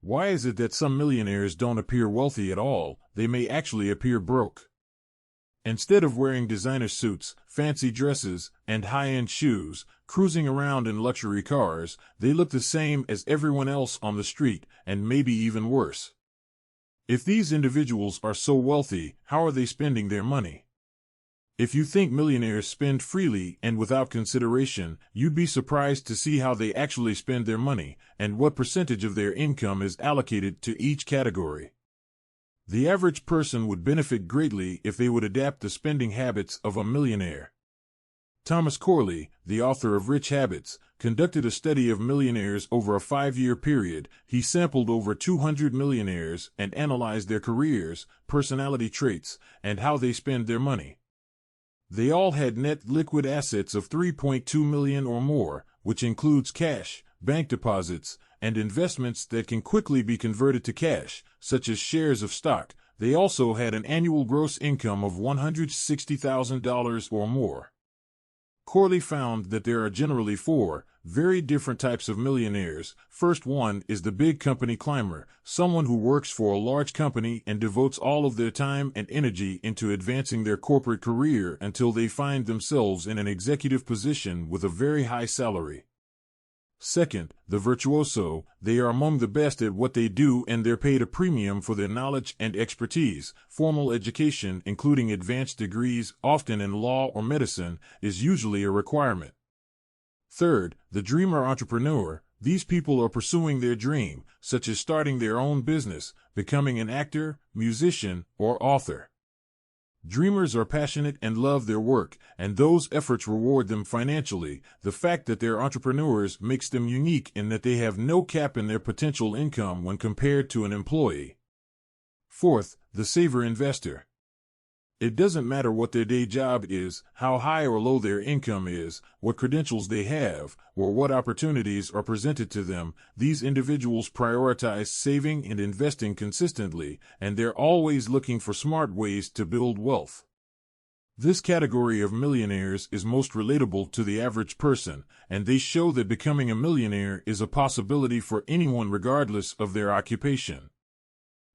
Why is it that some millionaires don't appear wealthy at all? They may actually appear broke. Instead of wearing designer suits, fancy dresses, and high-end shoes, cruising around in luxury cars, they look the same as everyone else on the street, and maybe even worse. If these individuals are so wealthy, how are they spending their money? If you think millionaires spend freely and without consideration, you'd be surprised to see how they actually spend their money, and what percentage of their income is allocated to each category. The average person would benefit greatly if they would adapt the spending habits of a millionaire. Thomas Corley, the author of Rich Habits, conducted a study of millionaires over a 5-year period. He sampled over 200 millionaires and analyzed their careers, personality traits, and how they spend their money. They all had net liquid assets of $3.2 million or more, which includes cash, bank deposits, and investments that can quickly be converted to cash, such as shares of stock. They also had an annual gross income of $160,000 or more. Corley found that there are generally 4 very different types of millionaires. First one is the big company climber, someone who works for a large company and devotes all of their time and energy into advancing their corporate career until they find themselves in an executive position with a very high salary. Second, the virtuoso. They are among the best at what they do and they're paid a premium for their knowledge and expertise. Formal education, including advanced degrees, often in law or medicine, is usually a requirement. Third, the dreamer entrepreneur. These people are pursuing their dream, such as starting their own business, becoming an actor, musician, or author. Dreamers are passionate and love their work, and those efforts reward them financially. The fact that they're entrepreneurs makes them unique in that they have no cap in their potential income when compared to an employee. Fourth, the saver investor. It doesn't matter what their day job is, how high or low their income is, what credentials they have, or what opportunities are presented to them. These individuals prioritize saving and investing consistently, and they're always looking for smart ways to build wealth. This category of millionaires is most relatable to the average person, and they show that becoming a millionaire is a possibility for anyone regardless of their occupation.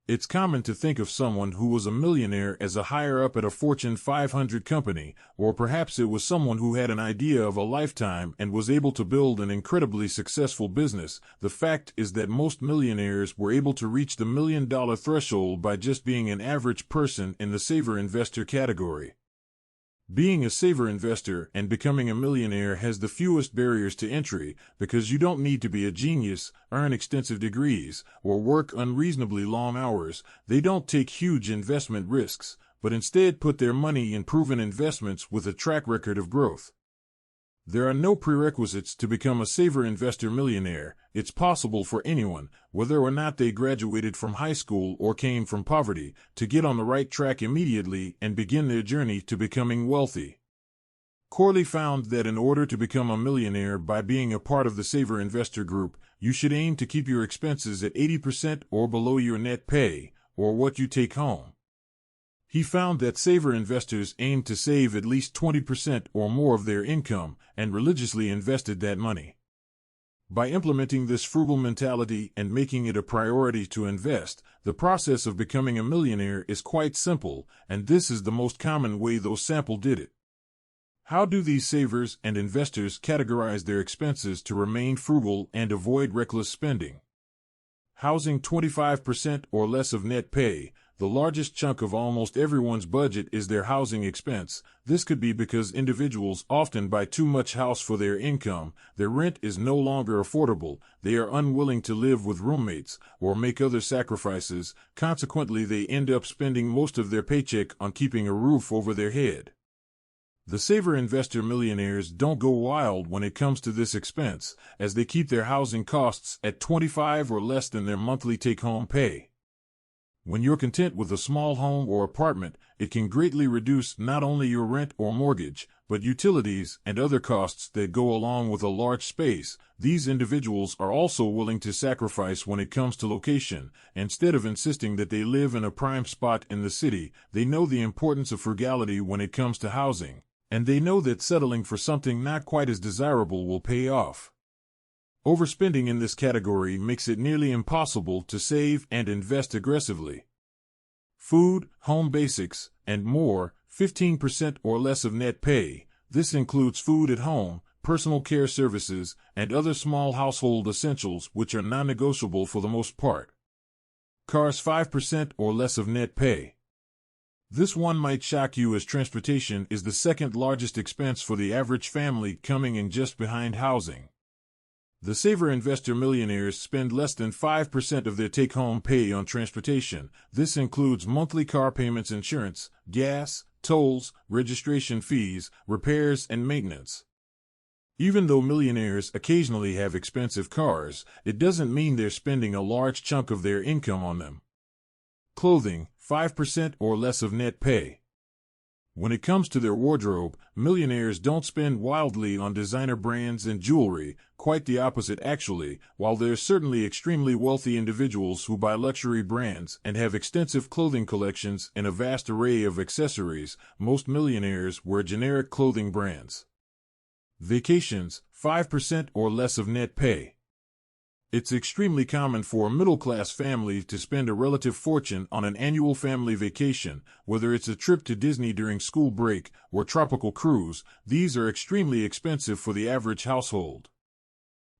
It's common to think of someone who was a millionaire as a higher-up at a Fortune 500 company, or perhaps it was someone who had an idea of a lifetime and was able to build an incredibly successful business. The fact is that most millionaires were able to reach the $1 million threshold by just being an average person in the saver investor category. Being a saver investor and becoming a millionaire has the fewest barriers to entry because you don't need to be a genius, earn extensive degrees, or work unreasonably long hours. They don't take huge investment risks, but instead put their money in proven investments with a track record of growth. There are no prerequisites to become a saver investor millionaire. It's possible for anyone, whether or not they graduated from high school or came from poverty, to get on the right track immediately and begin their journey to becoming wealthy. Corley found that in order to become a millionaire by being a part of the saver investor group, you should aim to keep your expenses at 80% or below your net pay, or what you take home. He found that saver investors aimed to save at least 20% or more of their income and religiously invested that money. By implementing this frugal mentality and making it a priority to invest, the process of becoming a millionaire is quite simple, and this is the most common way those sampled did it. How do these savers and investors categorize their expenses to remain frugal and avoid reckless spending? Housing 25% or less of net pay. The largest chunk of almost everyone's budget is their housing expense. This could be because individuals often buy too much house for their income, their rent is no longer affordable, they are unwilling to live with roommates, or make other sacrifices. Consequently, they end up spending most of their paycheck on keeping a roof over their head. The saver investor millionaires don't go wild when it comes to this expense, as they keep their housing costs at 25 or less than their monthly take-home pay. When you're content with a small home or apartment, it can greatly reduce not only your rent or mortgage, but utilities and other costs that go along with a large space. These individuals are also willing to sacrifice when it comes to location. Instead of insisting that they live in a prime spot in the city, they know the importance of frugality when it comes to housing, and they know that settling for something not quite as desirable will pay off. Overspending in this category makes it nearly impossible to save and invest aggressively. Food, home basics, and more, 15% or less of net pay. This includes food at home, personal care services, and other small household essentials which are non-negotiable for the most part. Cars, 5% or less of net pay. This one might shock you, as transportation is the second largest expense for the average family, coming in just behind housing. The saver investor millionaires spend less than 5% of their take-home pay on transportation. This includes monthly car payments, insurance, gas, tolls, registration fees, repairs, and maintenance. Even though millionaires occasionally have expensive cars, it doesn't mean they're spending a large chunk of their income on them. Clothing, 5% or less of net pay. When it comes to their wardrobe, millionaires don't spend wildly on designer brands and jewelry, quite the opposite actually. While there's certainly extremely wealthy individuals who buy luxury brands and have extensive clothing collections and a vast array of accessories, most millionaires wear generic clothing brands. Vacations, 5% or less of net pay. It's extremely common for a middle-class family to spend a relative fortune on an annual family vacation, whether it's a trip to Disney during school break or tropical cruise. These are extremely expensive for the average household.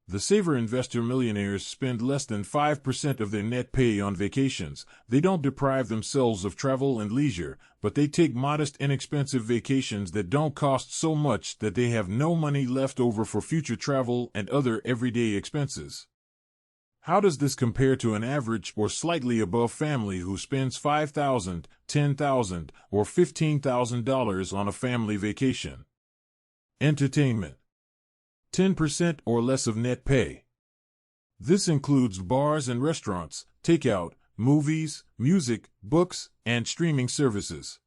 The saver investor millionaires spend less than 5% of their net pay on vacations. They don't deprive themselves of travel and leisure, but they take modest, inexpensive vacations that don't cost so much that they have no money left over for future travel and other everyday expenses. How does this compare to an average or slightly above family who spends $5,000, $10,000, or $15,000 on a family vacation? Entertainment, 10% or less of net pay. This includes bars and restaurants, takeout, movies, music, books, and streaming services.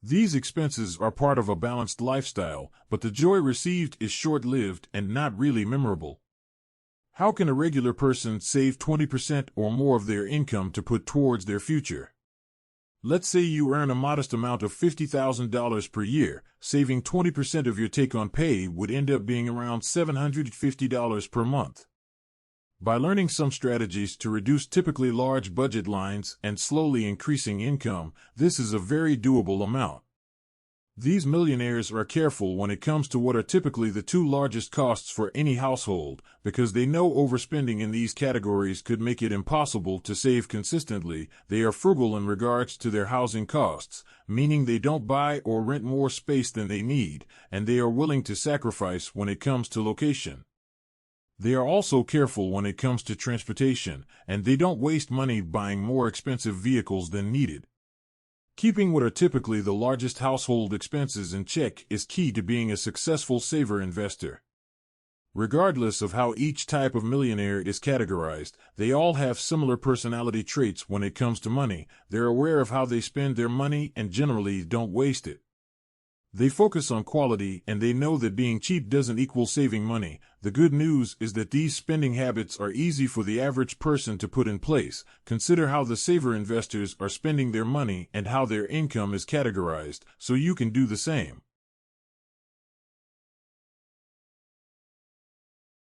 These expenses are part of a balanced lifestyle, but the joy received is short-lived and not really memorable. How can a regular person save 20% or more of their income to put towards their future? Let's say you earn a modest amount of $50,000 per year. Saving 20% of your take-on pay would end up being around $750 per month. By learning some strategies to reduce typically large budget lines and slowly increasing income, this is a very doable amount. These millionaires are careful when it comes to what are typically the two largest costs for any household, because they know overspending in these categories could make it impossible to save consistently. They are frugal in regards to their housing costs, meaning they don't buy or rent more space than they need, and they are willing to sacrifice when it comes to location. They are also careful when it comes to transportation, and they don't waste money buying more expensive vehicles than needed. Keeping what are typically the largest household expenses in check is key to being a successful saver investor. Regardless of how each type of millionaire is categorized, they all have similar personality traits when it comes to money. They're aware of how they spend their money and generally don't waste it. They focus on quality, and they know that being cheap doesn't equal saving money. The good news is that these spending habits are easy for the average person to put in place. Consider how the saver investors are spending their money and how their income is categorized, so you can do the same.